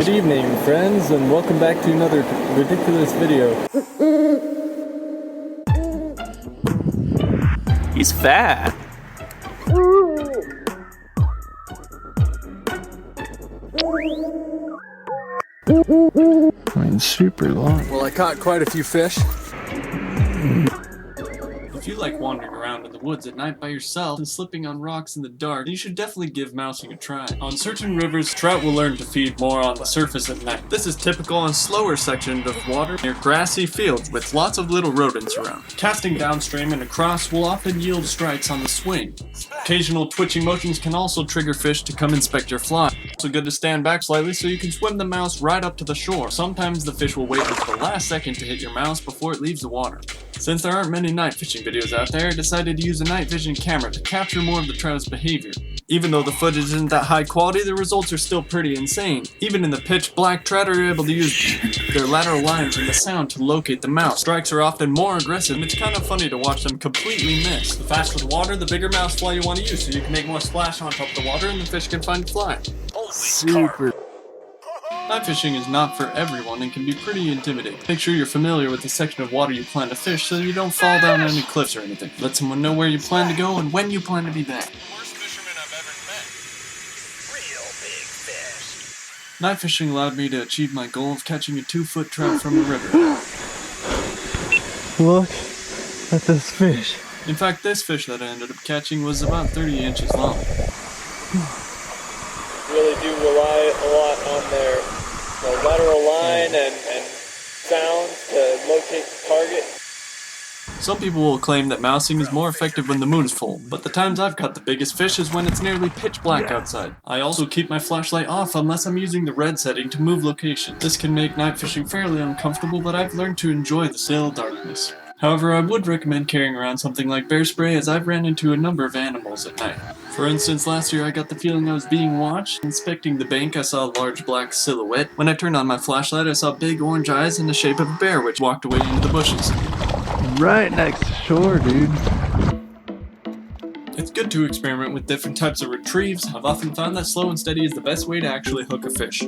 Good evening, friends, and welcome back to another ridiculous video. He's fat. I mean, super long. Well, I caught quite a few fish. If you like wandering around in the woods at night by yourself and slipping on rocks in the dark, then you should definitely give mousing a try. On certain rivers, trout will learn to feed more on the surface at night. This is typical on slower sections of water near grassy fields with lots of little rodents around. Casting downstream and across will often yield strikes on the swing. Occasional twitching motions can also trigger fish to come inspect your fly. Also good to stand back slightly so you can swim the mouse right up to the shore. Sometimes the fish will wait until the last second to hit your mouse before it leaves the water. Since there aren't many night fishing videos out there, I decided to use a night vision camera to capture more of the trout's behavior. Even though the footage isn't that high quality, the results are still pretty insane. Even in the pitch black, trout are able to use their lateral lines and the sound to locate the mouse. Strikes are often more aggressive, and it's kind of funny to watch them completely miss. The faster the water, the bigger mouse fly you want to use, so you can make more splash on top of the water and the fish can find the fly. Super. Night fishing is not for everyone and can be pretty intimidating. Make sure you're familiar with the section of water you plan to fish so you don't fall down any cliffs or anything. Let someone know where you plan to go and when you plan to be back. Worst fisherman I've ever met. Real big fish. Night fishing allowed me to achieve my goal of catching a 2-foot trout from a river. Look at this fish. In fact, this fish that I ended up catching was about 30 inches long. Really do rely a lot on their lateral line and sound to locate the target. Some people will claim that mousing is more effective when the moon is full, but the times I've caught the biggest fish is when it's nearly pitch black outside. I also keep my flashlight off unless I'm using the red setting to move location. This can make night fishing fairly uncomfortable, but I've learned to enjoy the still darkness. However, I would recommend carrying around something like bear spray, as I've ran into a number of animals at night. For instance, last year I got the feeling I was being watched. Inspecting the bank, I saw a large black silhouette. When I turned on my flashlight, I saw big orange eyes in the shape of a bear, which walked away into the bushes. Right next to shore, dude. It's good to experiment with different types of retrieves. I've often found that slow and steady is the best way to actually hook a fish.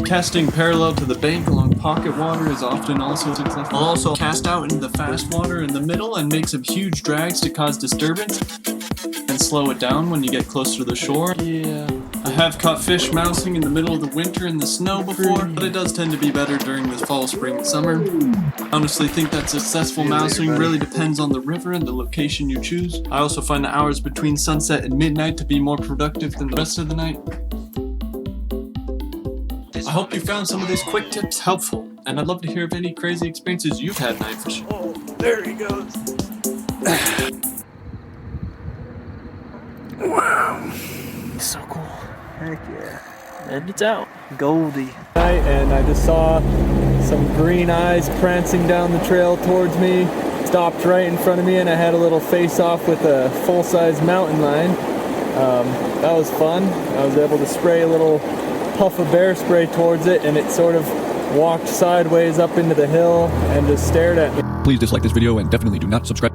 Casting parallel to the bank along pocket water is often also successful. I'll also cast out into the fast water in the middle and make some huge drags to cause disturbance and slow it down when you get closer to the shore. Yeah. I have caught fish mousing in the middle of the winter in the snow before, but it does tend to be better during the fall, spring, and summer. I honestly think that successful mousing really depends on the river and the location you choose. I also find the hours between sunset and midnight to be more productive than the rest of the night. I hope you found some of these quick tips helpful, and I'd love to hear of any crazy experiences you've had night fishing. Oh, there he goes. Wow. So cool. Heck yeah. And it's out. Goldie. And I just saw some green eyes prancing down the trail towards me. Stopped right in front of me, and I had a little face-off with a full-size mountain lion. That was fun. I was able to spray a little puff of bear spray towards it, and it sort of walked sideways up into the hill and just stared at me. Please dislike this video and definitely do not subscribe.